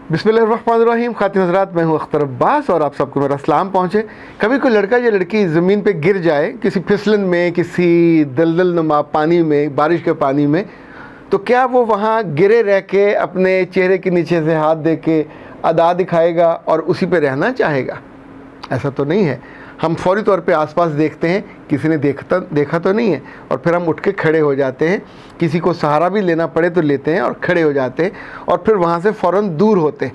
बिस्मिल्लाहिर्रहमानिर्रहीम। खातिन हज़रात, मैं हूँ अख्तर अब्बास और आप सबको मेरा सलाम पहुँचे। कभी कोई लड़का या लड़की ज़मीन पे गिर जाए किसी फिसलन में, किसी दलदल नुमा पानी में, बारिश के पानी में, तो क्या वो वहाँ गिरे रह के अपने चेहरे के नीचे से हाथ दे के अदा दिखाएगा और उसी पे रहना चाहेगा? ऐसा तो नहीं है। हम फौरी तौर पे आसपास देखते हैं, किसी ने देखा तो नहीं है, और फिर हम उठ के खड़े हो जाते हैं। किसी को सहारा भी लेना पड़े तो लेते हैं और खड़े हो जाते हैं, और फिर वहाँ से फ़ौरन दूर होते हैं।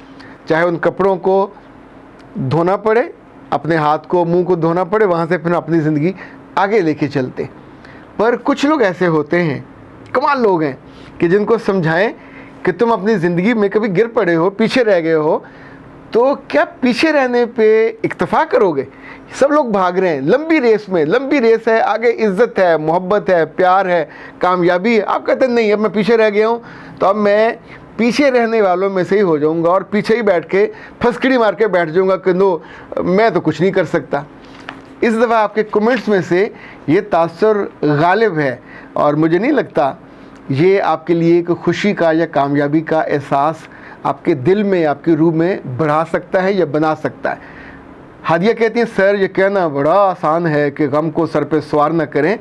चाहे उन कपड़ों को धोना पड़े, अपने हाथ को, मुंह को धोना पड़े, वहाँ से फिर अपनी ज़िंदगी आगे लेके चलते। पर कुछ लोग ऐसे होते हैं, कमाल लोग हैं, कि जिनको समझाएं कि तुम अपनी ज़िंदगी में कभी गिर पड़े हो, पीछे रह गए हो, तो क्या पीछे रहने पे इक्तफ़ा करोगे? सब लोग भाग रहे हैं लंबी रेस में, लंबी रेस है, आगे इज़्ज़त है, मोहब्बत है, प्यार है, कामयाबी है। आप कहते हैं नहीं, अब मैं पीछे रह गया हूँ तो अब मैं पीछे रहने वालों में से ही हो जाऊँगा और पीछे ही बैठ के फसकड़ी मार के बैठ जाऊँगा कि नो, मैं तो कुछ नहीं कर सकता। इस दफ़ा आपके कमेंट्स में से ये तासुर गालिब है, और मुझे नहीं लगता ये आपके लिए एक खुशी का या कामयाबी का एहसास आपके दिल में, आपकी रूह में बढ़ा सकता है या बना सकता है। हादिया कहती है, सर ये कहना बड़ा आसान है कि गम को सर पे सवार न करें,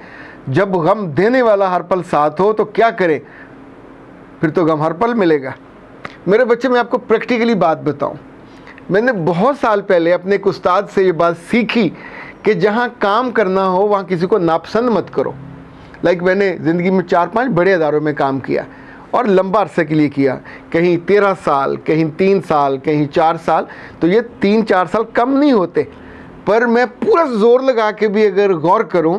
जब गम देने वाला हर पल साथ हो तो क्या करें, फिर तो गम हर पल मिलेगा। मेरे बच्चे, मैं आपको प्रैक्टिकली बात बताऊं, मैंने बहुत साल पहले अपने एक उस्ताद से ये बात सीखी कि जहां काम करना हो वहां किसी को नापसंद मत करो। मैंने ज़िंदगी में 4-5 बड़े अदारों में काम किया और लंबा अरसे के लिए किया, कहीं 13 साल, कहीं 3 साल, कहीं 4 साल। तो ये 3-4 साल कम नहीं होते, पर मैं पूरा जोर लगा के भी अगर गौर करूं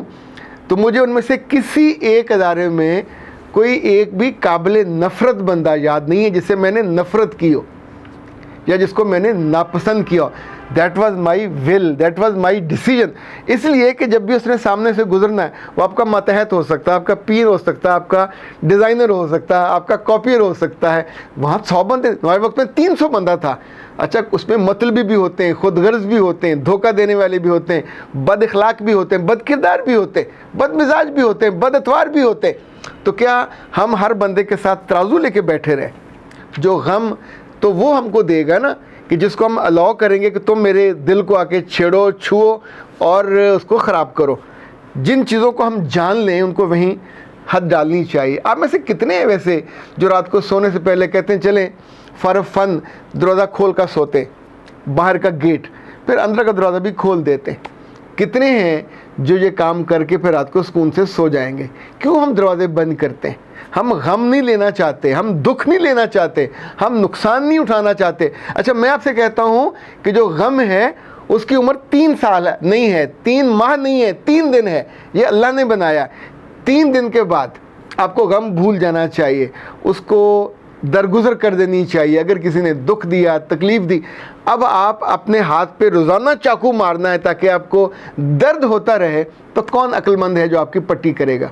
तो मुझे उनमें से किसी एक अदारे में कोई एक भी काबिल नफ़रत बंदा याद नहीं है जिससे मैंने नफ़रत की हो या जिसको मैंने नापसंद किया हो। That was my will, that was my decision. इसलिए कि जब भी उसने सामने से गुजरना है, वो आपका मातहत हो सकता है, आपका पीर हो सकता है, आपका डिज़ाइनर हो सकता है, आपका कॉपियर हो सकता है। वहाँ 100 बंदे, हमारे वक्त में 300 बंदा था। अच्छा, उसमें मतलबी भी होते हैं, खुदगर्ज भी होते हैं, धोखा देने वाले भी होते हैं, बद अखलाक भी होते हैं, बद किरदार भी होते हैं, बद मिजाज भी होते हैं, बद अतवार भी होते हैं। तो क्या हम हर बंदे के साथ तराजू लेके बैठे रहें? जो गम तो वो हमको देगा ना, कि जिसको हम अलाउ करेंगे कि तुम मेरे दिल को आके छेड़ो, छुओ और उसको ख़राब करो। जिन चीज़ों को हम जान लें उनको वहीं हद डालनी चाहिए। आप में से कितने हैं वैसे जो रात को सोने से पहले कहते हैं चलें फॉर फन दरवाज़ा खोल कर सोते, बाहर का गेट, फिर अंदर का दरवाज़ा भी खोल देते? कितने हैं जो ये काम करके फिर रात को सुकून से सो जाएंगे? क्यों हम दरवाजे बंद करते हैं? हम गम नहीं लेना चाहते, हम दुख नहीं लेना चाहते, हम नुकसान नहीं उठाना चाहते। अच्छा, मैं आपसे कहता हूँ कि जो गम है उसकी उम्र 3 साल नहीं है, 3 माह नहीं है, 3 दिन है। ये अल्लाह ने बनाया। 3 दिन के बाद आपको गम भूल जाना चाहिए, उसको दरगुजर कर देनी चाहिए। अगर किसी ने दुख दिया, तकलीफ़ दी, अब आप अपने हाथ पे रोज़ाना चाकू मारना है ताकि आपको दर्द होता रहे, तो कौन अक्लमंद है जो आपकी पट्टी करेगा?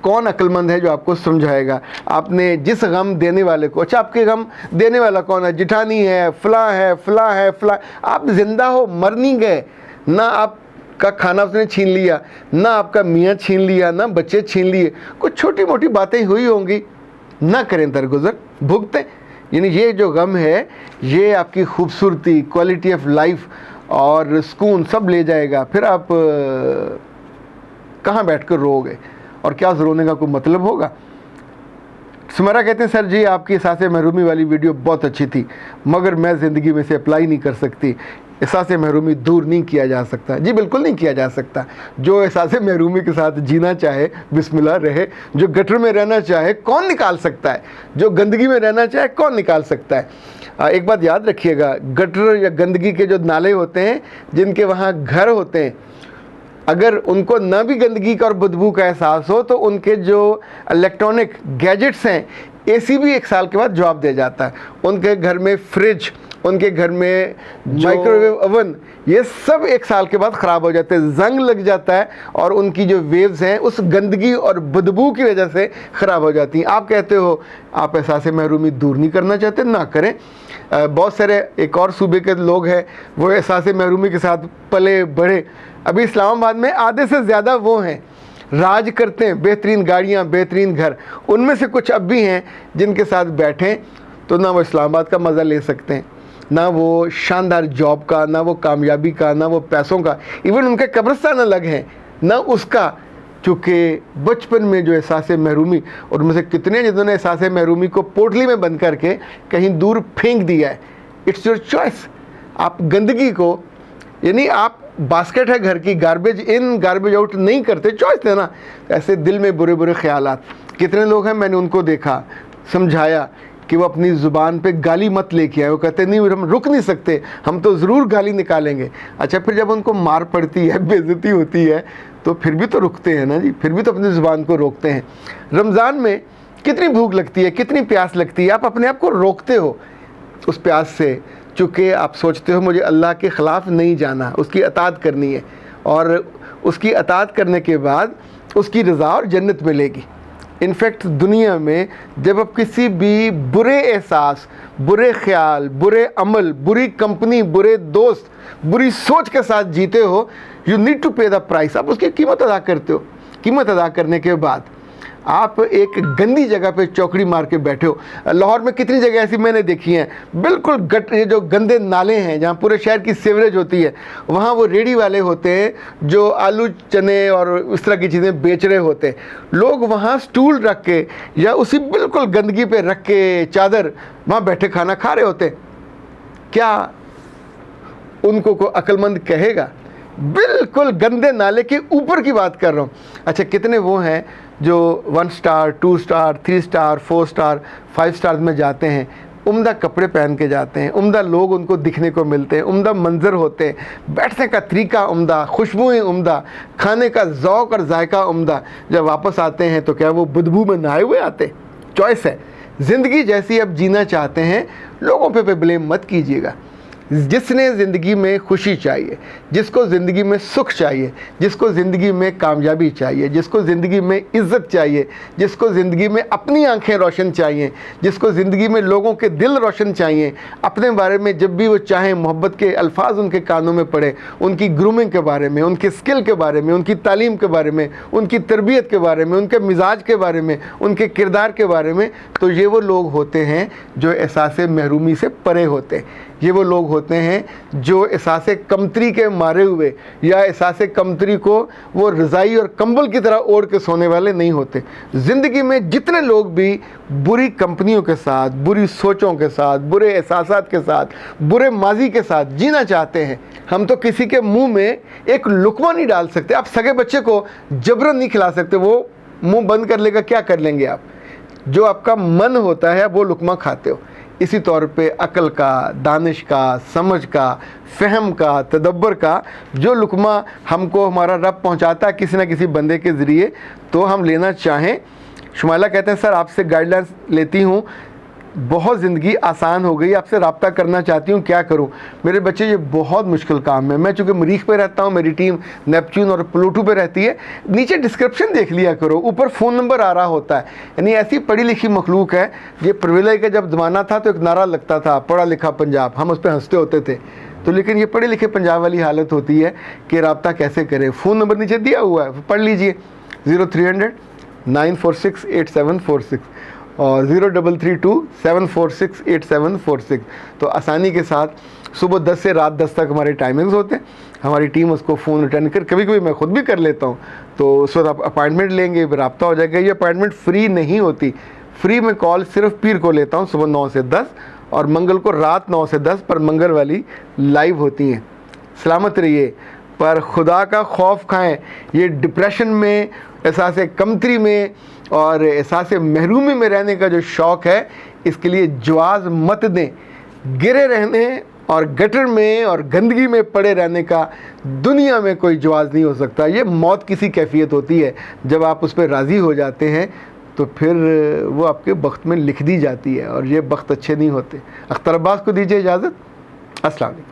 कौन अक्लमंद है जो आपको समझाएगा? आपने जिस गम देने वाले को, अच्छा आपके गम देने वाला कौन है? जिठानी है, फ़लाँ है, फ़लाँ है, फ़लाँ। आप ज़िंदा हो, मर नहीं गए ना। आपका खाना उसने छीन लिया ना, आपका मियाँ छीन लिया ना, बच्चे छीन लिए। कुछ छोटी मोटी बातें हुई होंगी, ना करें दरगुजर, भुगतें। यानी ये जो गम है ये आपकी खूबसूरती, क्वालिटी ऑफ लाइफ और सुकून सब ले जाएगा। फिर आप कहाँ बैठ कर रोओगे और क्या रोने का कोई मतलब होगा? सुमेरा कहते हैं, सर जी आपकी एहसास महरूमी वाली वीडियो बहुत अच्छी थी, मगर मैं ज़िंदगी में से अप्लाई नहीं कर सकती। एहसास महरूमी दूर नहीं किया जा सकता। जी बिल्कुल नहीं किया जा सकता। जो एहसास महरूमी के साथ जीना चाहे बिस्मिल्लाह रहे। जो गटर में रहना चाहे कौन निकाल सकता है? जो गंदगी में रहना चाहे कौन निकाल सकता है? एक बात याद रखिएगा, गटर या गंदगी के जो नाले होते हैं, जिनके वहाँ घर होते हैं, अगर उनको ना भी गंदगी का और बदबू का एहसास हो तो उनके जो इलेक्ट्रॉनिक गैजेट्स हैं, एसी भी 1 साल के बाद जवाब दे जाता है। उनके घर में फ्रिज, उनके घर में माइक्रोवेव ओवन, ये सब 1 साल के बाद ख़राब हो जाते हैं, जंग लग जाता है और उनकी जो वेव्स हैं उस गंदगी और बदबू की वजह से ख़राब हो जाती हैं। आप कहते हो आप एहसास महरूमी दूर नहीं करना चाहते, ना करें। बहुत सारे एक और सूबे के लोग हैं वो एहसास महरूमी के साथ पले बढ़े। अभी इस्लामाबाद में आधे से ज़्यादा वो हैं, राज करते हैं, बेहतरीन गाड़ियाँ, बेहतरीन घर। उनमें से कुछ अब भी हैं जिनके साथ बैठें तो ना वो इस्लामाबाद का मज़ा ले सकते हैं ना वो शानदार जॉब का, ना वो कामयाबी का, ना वो पैसों का, इवन उनके कब्रिस्तान अलग हैं, ना उसका, चूँकि बचपन में जो एहसास महरूमी, और उनमें से कितने जिन्होंने एहसास महरूमी को पोटली में बंद करके कहीं दूर फेंक दिया है। It's your choice. आप गंदगी को, यानी आप बास्केट है घर की, गार्बेज इन गार्बेज आउट नहीं करते, चॉइस है ना। ऐसे दिल में बुरे बुरे ख्यालात, कितने लोग हैं मैंने उनको देखा, समझाया कि वो अपनी ज़ुबान पे गाली मत लेके आए, वो कहते नहीं हम रुक नहीं सकते, हम तो ज़रूर गाली निकालेंगे। अच्छा, फिर जब उनको मार पड़ती है, बेइज्जती होती है, तो फिर भी तो रुकते हैं ना जी, फिर भी तो अपनी ज़ुबान को रोकते हैं। रमज़ान में कितनी भूख लगती है, कितनी प्यास लगती है, आप अपने आप को रोकते हो उस प्यास से, चूँकि आप सोचते हो मुझे अल्लाह के ख़िलाफ़ नहीं जाना, उसकी अताअत करनी है, और उसकी अताअत करने के बाद उसकी रज़ा और जन्नत मिलेगी। इनफैक्ट दुनिया में जब आप किसी भी बुरे एहसास, बुरे ख्याल, बुरे अमल, बुरी कंपनी, बुरे दोस्त, बुरी सोच के साथ जीते हो, यू नीड टू पे द प्राइस। आप उसकी कीमत अदा करते हो। कीमत अदा करने के बाद आप एक गंदी जगह पे चौकड़ी मार के बैठे हो। लाहौर में कितनी जगह ऐसी मैंने देखी हैं, बिल्कुल ये जो गंदे नाले हैं जहाँ पूरे शहर की सीवरेज होती है, वहाँ वो रेडी वाले होते हैं जो आलू चने और इस तरह की चीज़ें बेच रहे होते हैं। लोग वहाँ स्टूल रख के या उसी बिल्कुल गंदगी पे रख के चादर वहाँ बैठे खाना खा रहे होते हैं। क्या उनको कोई अक्लमंद कहेगा? बिल्कुल गंदे नाले के ऊपर की बात कर रहा हूँ। अच्छा, कितने वो हैं जो 1 star, 2 star, 3 star, 4 star, 5 star में जाते हैं, उम्दा कपड़े पहन के जाते हैं, उम्दा लोग उनको दिखने को मिलते हैं, उम्दा मंजर होते हैं, बैठने का तरीका उम्दा, खुशबुएँ उम्दा, खाने का ज़ौक़ और जायका उम्दा। जब वापस आते हैं तो क्या वो बदबू में नहाए हुए आते? चॉइस है। ज़िंदगी जैसी अब जीना चाहते हैं, लोगों पे ब्लेम मत कीजिएगा। जिसने ज़िंदगी में खुशी चाहिए, जिसको ज़िंदगी में सुख चाहिए, जिसको ज़िंदगी में कामयाबी चाहिए, जिसको ज़िंदगी में इज़्ज़त चाहिए, जिसको ज़िंदगी में अपनी आंखें रोशन चाहिए, जिसको ज़िंदगी में लोगों के दिल रोशन चाहिए, अपने बारे में जब भी वो चाहें मोहब्बत के अल्फाज उनके कानों में पड़े, उनकी ग्रूमिंग के बारे में, उनके स्किल के बारे में, उनकी तालीम के बारे में, उनकी तरबियत के बारे में, उनके मिजाज के बारे में, उनके किरदार के बारे में, तो ये वो लोग होते हैं जो एहसास महरूमी से परे होते हैं। ये वो लोग होते हैं जो एहसास कमतरी के मारे हुए या एहसास कमतरी को वो रज़ाई और कंबल की तरह ओढ़ के सोने वाले नहीं होते। ज़िंदगी में जितने लोग भी बुरी कंपनियों के साथ, बुरी सोचों के साथ, बुरे एहसासात के साथ, बुरे माजी के साथ जीना चाहते हैं, हम तो किसी के मुंह में एक लुकमा नहीं डाल सकते। आप सगे बच्चे को जबरन नहीं खिला सकते, वो मुंह बंद कर लेगा, क्या कर लेंगे आप? जो आपका मन होता है वो लुकमा खाते हो। इसी तौर पे अक़ल का, दानिश का, समझ का, फ़हम का, तदब्बर का जो लुकमा हमको हमारा रब पहुंचाता है किसी न किसी बंदे के ज़रिए, तो हम लेना चाहें। शुमाइला कहते हैं सर आपसे गाइडलाइंस लेती हूँ, बहुत ज़िंदगी आसान हो गई, आपसे रब्ता करना चाहती हूँ, क्या करूँ? मेरे बच्चे ये बहुत मुश्किल काम है। मैं चूँकि मरीख पे रहता हूँ, मेरी टीम नेपच्यून और प्लूटो पे रहती है। नीचे डिस्क्रिप्शन देख लिया करो, ऊपर फ़ोन नंबर आ रहा होता है। यानी ऐसी पढ़ी लिखी मखलूक है। ये प्रिविलेज का जब ज़माना था तो एक नारा लगता था, पढ़ा लिखा पंजाब, हम उस पर हंसते होते थे। तो लेकिन ये पढ़े लिखे पंजाब वाली हालत होती है कि रब्ता कैसे करें। फ़ोन नंबर नीचे दिया हुआ है, पढ़ लीजिए, 0300 946 8746 और 0332 746 8746। तो आसानी के साथ सुबह 10 से रात 10 तक हमारे टाइमिंग्स होते हैं। हमारी टीम उसको फ़ोन रिटर्न कर, कभी कभी मैं ख़ुद भी कर लेता हूँ, तो उस वक्त आप अपॉइंटमेंट लेंगे, रब्ता हो जाएगा। ये अपॉइंटमेंट फ्री नहीं होती, फ्री में कॉल सिर्फ पीर को लेता हूँ सुबह 9 से 10 और मंगल को रात 9 से 10 पर मंगल वाली लाइव होती हैं। सलामत रहिए, पर खुदा का खौफ खाएं। ये डिप्रेशन में, एहसास कमतरी में और एहसास महरूमी में रहने का जो शौक़ है, इसके लिए जवाज़ मत दें। गिरे रहने और गटर में और गंदगी में पड़े रहने का दुनिया में कोई जवाज़ नहीं हो सकता। ये मौत किसी कैफियत होती है, जब आप उस पर राज़ी हो जाते हैं तो फिर वो आपके बख्त में लिख दी जाती है और ये बख्त अच्छे नहीं होते। अख्तर अब्बास को दीजिए इजाज़त। अस्सलाम वालेकुम।